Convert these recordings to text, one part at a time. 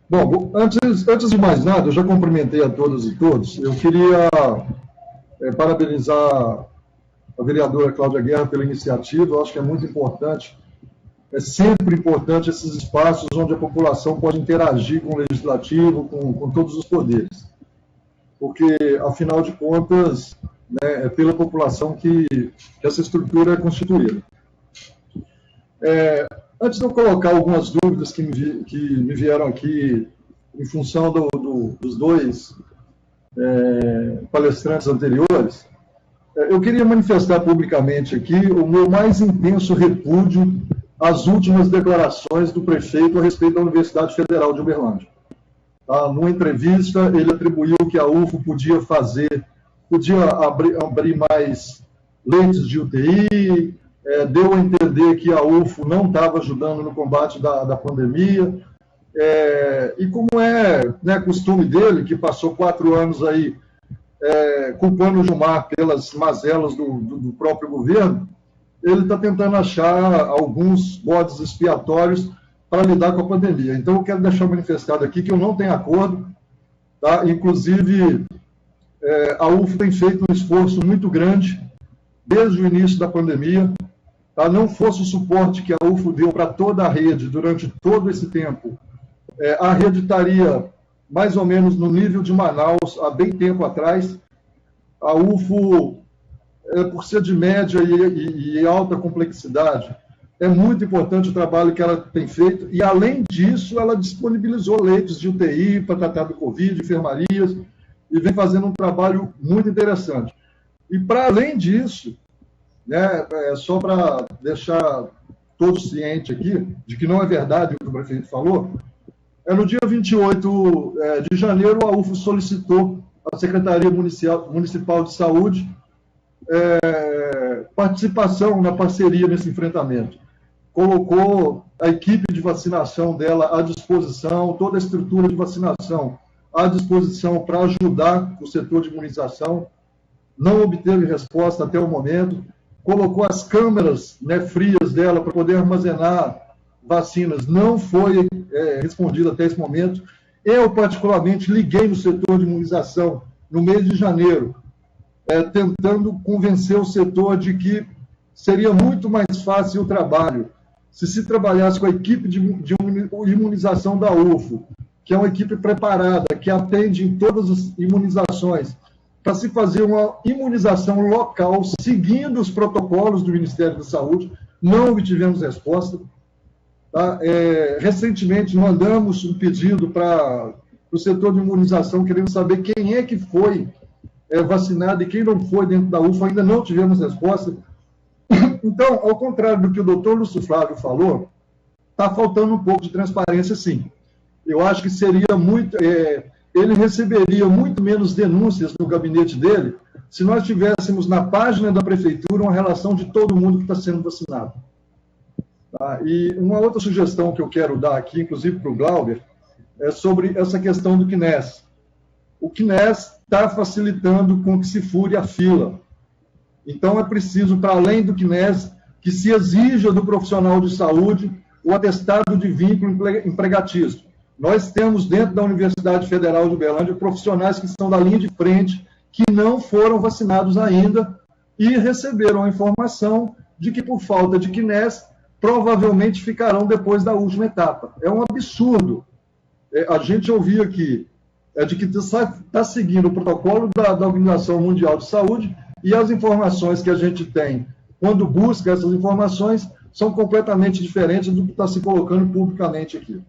Bom, antes de mais nada, eu já cumprimentei a todas e todos. Eu queria parabenizar a vereadora Cláudia Guerra pela iniciativa. Eu acho que é muito importante, é sempre importante esses espaços onde a população pode interagir com o legislativo, com todos os poderes. Porque, afinal de contas, né, é pela população que essa estrutura é constituída. Antes de eu colocar algumas dúvidas que me vieram aqui em função dos dois palestrantes anteriores, eu queria manifestar publicamente aqui o meu mais intenso repúdio às últimas declarações do prefeito a respeito da Universidade Federal de Uberlândia. Tá? Numa entrevista, ele atribuiu que a UFO podia abrir mais leitos de UTI, deu a entender que a UFO não estava ajudando no combate da pandemia, e como né, costume dele, que passou 4 anos aí culpando o Gilmar pelas mazelas do próprio governo, ele está tentando achar alguns bodes expiatórios para lidar com a pandemia. Então, eu quero deixar manifestado aqui que eu não tenho acordo, tá? Inclusive, a UFO tem feito um esforço muito grande desde o início da pandemia. Tá? Não fosse o suporte que a UFO deu para toda a rede durante todo esse tempo, a rede estaria mais ou menos no nível de Manaus há bem tempo atrás. A UFO, por ser de média e alta complexidade, é muito importante o trabalho que ela tem feito, e além disso, ela disponibilizou leitos de UTI para tratar do Covid, enfermarias, e vem fazendo um trabalho muito interessante. E para além disso, né, só para deixar todos cientes aqui, de que não é verdade o que o prefeito falou, no dia 28 de janeiro, a UFO solicitou à Secretaria Municipal de Saúde participação na parceria nesse enfrentamento. Colocou a equipe de vacinação dela à disposição, toda a estrutura de vacinação à disposição para ajudar o setor de imunização. Não obteve resposta até o momento. Colocou as câmeras, né, frias dela para poder armazenar vacinas. Não foi respondido até esse momento. Eu, particularmente, liguei no setor de imunização no mês de janeiro, tentando convencer o setor de que seria muito mais fácil o trabalho se trabalhasse com a equipe de imunização da UFO, que é uma equipe preparada, que atende em todas as imunizações, para se fazer uma imunização local, seguindo os protocolos do Ministério da Saúde. Não obtivemos resposta. Tá? Recentemente, mandamos um pedido para o setor de imunização, querendo saber quem é que foi vacinado e quem não foi dentro da UFO. Ainda não tivemos resposta. Então, ao contrário do que o doutor Lúcio Flávio falou, está faltando um pouco de transparência, sim. Eu acho que seria muito... ele receberia muito menos denúncias no gabinete dele se nós tivéssemos na página da prefeitura uma relação de todo mundo que está sendo vacinado. Tá? E uma outra sugestão que eu quero dar aqui, inclusive para o Glauber, é sobre essa questão do CNES. O CNES está facilitando com que se fure a fila. Então, é preciso, para além do CNES, que se exija do profissional de saúde o atestado de vínculo empregatício. Nós temos dentro da Universidade Federal de Uberlândia profissionais que estão da linha de frente, que não foram vacinados ainda e receberam a informação de que, por falta de CNES, provavelmente ficarão depois da última etapa. É um absurdo. A gente ouviu aqui de que está seguindo o protocolo da Organização Mundial de Saúde, e as informações que a gente tem, quando busca essas informações, são completamente diferentes do que está se colocando publicamente aqui.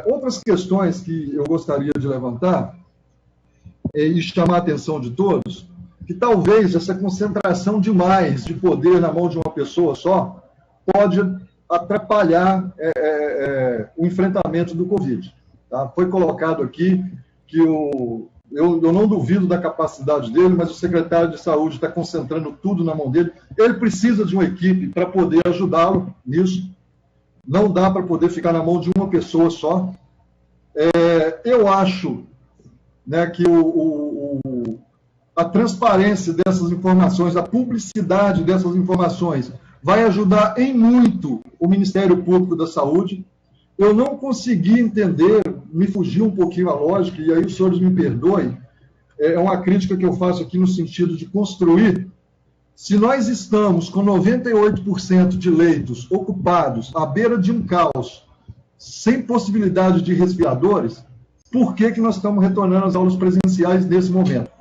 Outras questões que eu gostaria de levantar e chamar a atenção de todos, que talvez essa concentração demais de poder na mão de uma pessoa só pode atrapalhar o enfrentamento do Covid. Tá? Foi colocado aqui que eu não duvido da capacidade dele, mas o secretário de Saúde está concentrando tudo na mão dele. Ele precisa de uma equipe para poder ajudá-lo nisso. Não dá para poder ficar na mão de uma pessoa só. Eu acho, né, que a transparência dessas informações, a publicidade dessas informações, vai ajudar em muito o Ministério Público da Saúde. eu não consegui entender, me fugiu um pouquinho a lógica, e aí os senhores me perdoem, é uma crítica que eu faço aqui no sentido de construir. Se nós estamos com 98% de leitos ocupados, à beira de um caos, sem possibilidade de respiradores, por que nós estamos retornando às aulas presenciais nesse momento?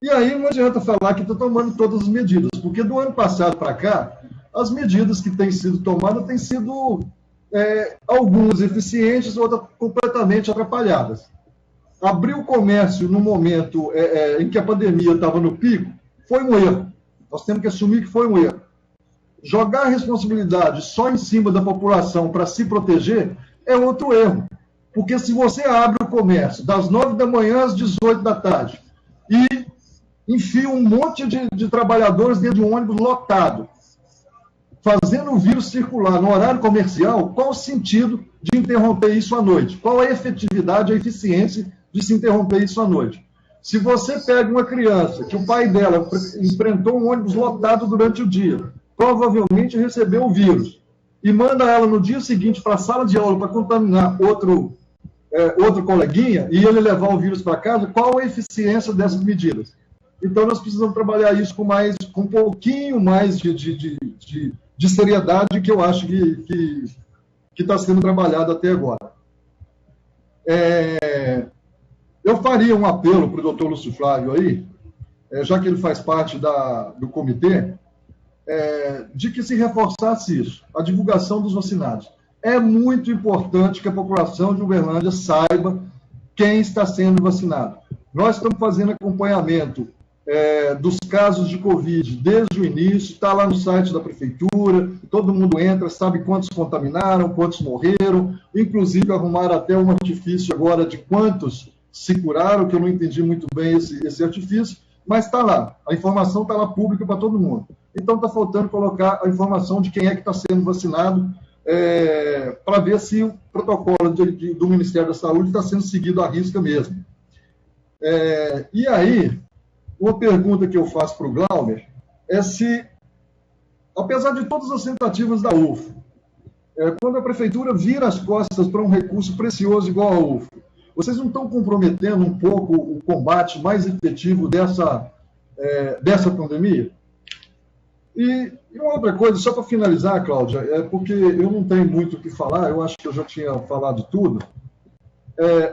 E aí não adianta falar que está tomando todas as medidas, porque do ano passado para cá, as medidas que têm sido tomadas têm sido algumas eficientes, outras completamente atrapalhadas. Abrir o comércio no momento em que a pandemia estava no pico foi um erro. Nós temos que assumir que foi um erro. Jogar a responsabilidade só em cima da população para se proteger é outro erro. Porque se você abre o comércio das 9 da manhã às 18 da tarde e enfia um monte de trabalhadores dentro de um ônibus lotado, fazendo o vírus circular no horário comercial, qual o sentido de interromper isso à noite? Qual a efetividade, a eficiência de se interromper isso à noite? Se você pega uma criança que o pai dela enfrentou um ônibus lotado durante o dia, provavelmente recebeu o vírus, e manda ela no dia seguinte para a sala de aula para contaminar outro coleguinha e ele levar o vírus para casa, qual a eficiência dessas medidas? Então, nós precisamos trabalhar isso com um pouquinho mais de seriedade, que eu acho que está sendo trabalhado até agora. Eu faria um apelo para o doutor Lúcio Flávio aí, já que ele faz parte do comitê, de que se reforçasse isso, a divulgação dos vacinados. É muito importante que a população de Uberlândia saiba quem está sendo vacinado. Nós estamos fazendo acompanhamento dos casos de Covid desde o início, está lá no site da prefeitura, todo mundo entra, sabe quantos contaminaram, quantos morreram, inclusive arrumaram até um artifício agora de quantos se curaram, que eu não entendi muito bem esse artifício, mas está lá, a informação está lá pública para todo mundo. Então está faltando colocar a informação de quem é que está sendo vacinado, para ver se o protocolo do Ministério da Saúde está sendo seguido à risca mesmo. E aí, uma pergunta que eu faço para o Glauber é se, apesar de todas as tentativas da UFO, quando a prefeitura vira as costas para um recurso precioso igual a UFO, vocês não estão comprometendo um pouco o combate mais efetivo dessa pandemia? E uma outra coisa, só para finalizar, Cláudia, porque eu não tenho muito o que falar, eu acho que eu já tinha falado tudo,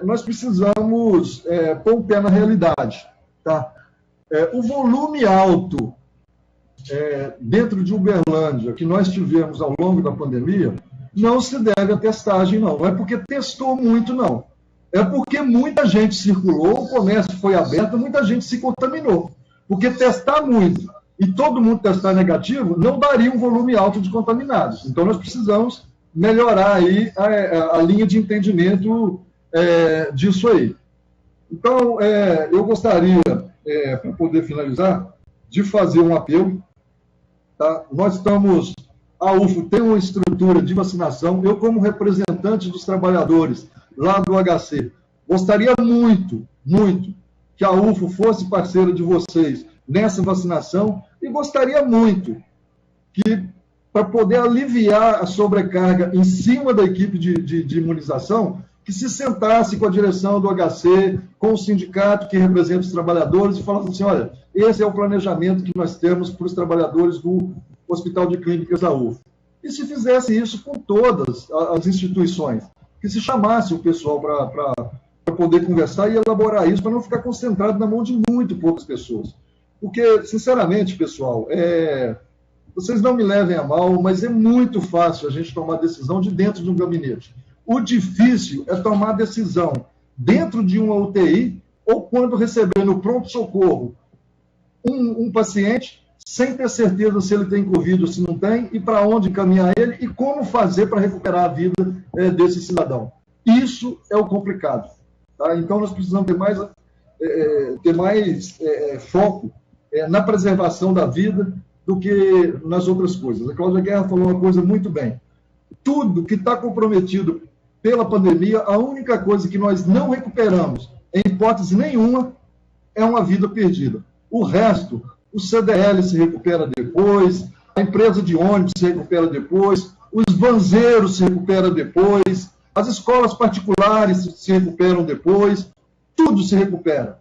nós precisamos pôr o pé na realidade, tá? O volume alto dentro de Uberlândia que nós tivemos ao longo da pandemia não se deve à testagem, não. Não é porque testou muito, não. É porque muita gente circulou, o comércio foi aberto, muita gente se contaminou. Porque testar muito e todo mundo testar negativo não daria um volume alto de contaminados. Então, nós precisamos melhorar aí a linha de entendimento disso aí. Então, eu gostaria, para poder finalizar, de fazer um apelo. Tá? A UFO tem uma estrutura de vacinação. Eu, como representante dos trabalhadores lá do HC, gostaria muito, muito que a UFO fosse parceira de vocês nessa vacinação e gostaria muito que, para poder aliviar a sobrecarga em cima da equipe de imunização, que se sentasse com a direção do HC, com o sindicato que representa os trabalhadores e falasse assim, olha, esse é o planejamento que nós temos para os trabalhadores do Hospital de Clínicas da UFO. E se fizesse isso com todas as instituições, que se chamasse o pessoal para poder conversar e elaborar isso, para não ficar concentrado na mão de muito poucas pessoas. Porque, sinceramente, pessoal, vocês não me levem a mal, mas é muito fácil a gente tomar decisão de dentro de um gabinete. O difícil é tomar decisão dentro de uma UTI ou quando receber no pronto-socorro um paciente sem ter certeza se ele tem Covid ou se não tem e para onde encaminhar ele e como fazer para recuperar a vida desse cidadão. Isso é o complicado. Tá? Então, nós precisamos ter mais foco na preservação da vida do que nas outras coisas. A Cláudia Guerra falou uma coisa muito bem. Tudo que está comprometido pela pandemia, a única coisa que nós não recuperamos, em hipótese nenhuma, é uma vida perdida. O resto, o CDL se recupera depois, a empresa de ônibus se recupera depois, os vanzeiros se recuperam depois, as escolas particulares se recuperam depois, tudo se recupera.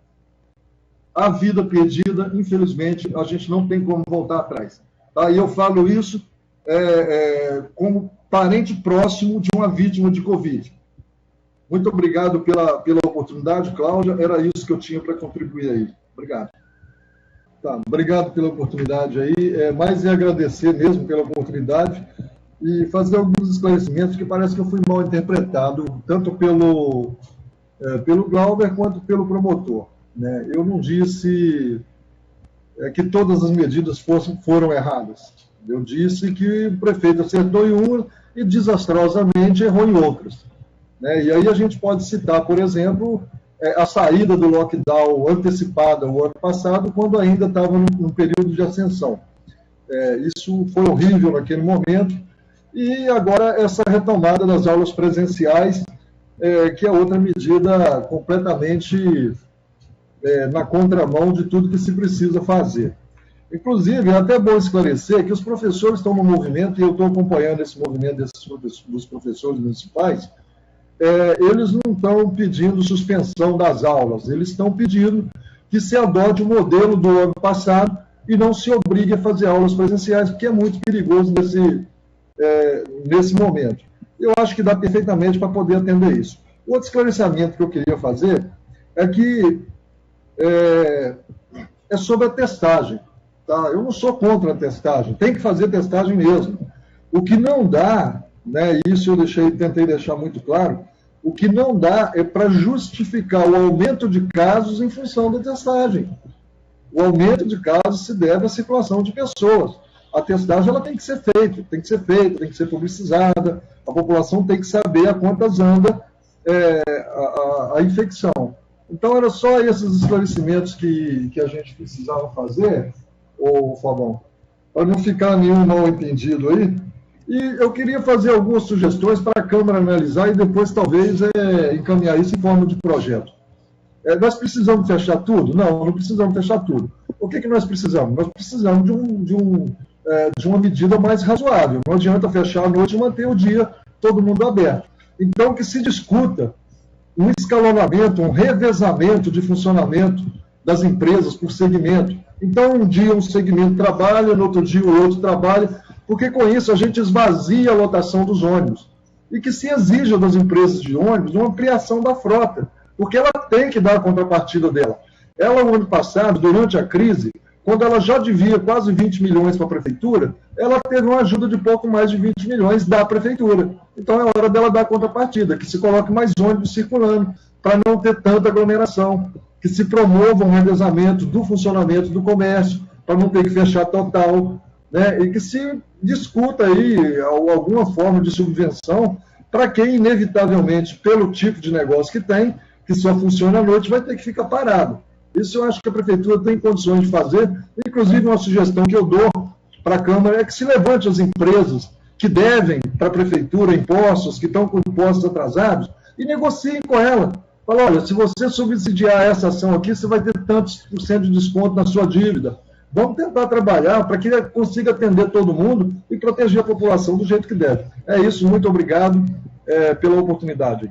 A vida perdida, infelizmente, a gente não tem como voltar atrás. Tá? E eu falo isso como parente próximo de uma vítima de Covid. Muito obrigado pela oportunidade, Cláudia. Era isso que eu tinha para contribuir aí. Obrigado. Tá, obrigado pela oportunidade aí. Mais é agradecer mesmo pela oportunidade e fazer alguns esclarecimentos que parece que eu fui mal interpretado, tanto pelo Glauber quanto pelo promotor. Né? Eu não disse que todas as medidas foram erradas. Eu disse que o prefeito acertou em uma e desastrosamente errou em outras. Né? E aí a gente pode citar, por exemplo, a saída do lockdown antecipada o ano passado, quando ainda estava num período de ascensão. Isso foi horrível naquele momento. E agora essa retomada das aulas presenciais, que é outra medida completamente na contramão de tudo que se precisa fazer. Inclusive, é até bom esclarecer que os professores estão no movimento, e eu estou acompanhando esse movimento dos professores municipais. Eles não estão pedindo suspensão das aulas, eles estão pedindo que se adote o modelo do ano passado e não se obrigue a fazer aulas presenciais, porque é muito perigoso nesse momento. Eu acho que dá perfeitamente para poder atender isso. Outro esclarecimento que eu queria fazer é que é sobre a testagem. Tá? Eu não sou contra a testagem, tem que fazer testagem mesmo. O que não dá, né, isso eu tentei deixar muito claro, o que não dá é para justificar o aumento de casos em função da testagem. O aumento de casos se deve à circulação de pessoas. A testagem ela tem que ser feita, tem que ser publicizada, a população tem que saber a quantas anda a infecção. Então, era só esses esclarecimentos que a gente precisava fazer, Fabão, para não ficar nenhum mal entendido aí. E eu queria fazer algumas sugestões para a Câmara analisar e depois, talvez, encaminhar isso em forma de projeto. Nós precisamos fechar tudo? Não precisamos fechar tudo. O que nós precisamos? Nós precisamos de uma medida mais razoável. Não adianta fechar a noite e manter o dia todo mundo aberto. Então, que se discuta um escalonamento, um revezamento de funcionamento das empresas por segmento. Então, um dia um segmento trabalha, no outro dia o outro trabalha, porque com isso a gente esvazia a lotação dos ônibus. E que se exija das empresas de ônibus uma ampliação da frota, porque ela tem que dar a contrapartida dela. Ela, no ano passado, durante a crise, quando ela já devia quase 20 milhões para a prefeitura, ela teve uma ajuda de pouco mais de 20 milhões da prefeitura. Então é hora dela dar a contrapartida, que se coloque mais ônibus circulando, para não ter tanta aglomeração, que se promova um revezamento do funcionamento do comércio, para não ter que fechar total, né? E que se discuta aí alguma forma de subvenção para quem, inevitavelmente, pelo tipo de negócio que tem, que só funciona à noite, vai ter que ficar parado. Isso eu acho que a Prefeitura tem condições de fazer. Inclusive, uma sugestão que eu dou para a Câmara é que se levante as empresas que devem para a Prefeitura impostos, que estão com impostos atrasados, e negociem com ela. Fala, olha, se você subsidiar essa ação aqui, você vai ter tantos % de desconto na sua dívida. Vamos tentar trabalhar para que consiga atender todo mundo e proteger a população do jeito que deve. É isso, muito obrigado pela oportunidade.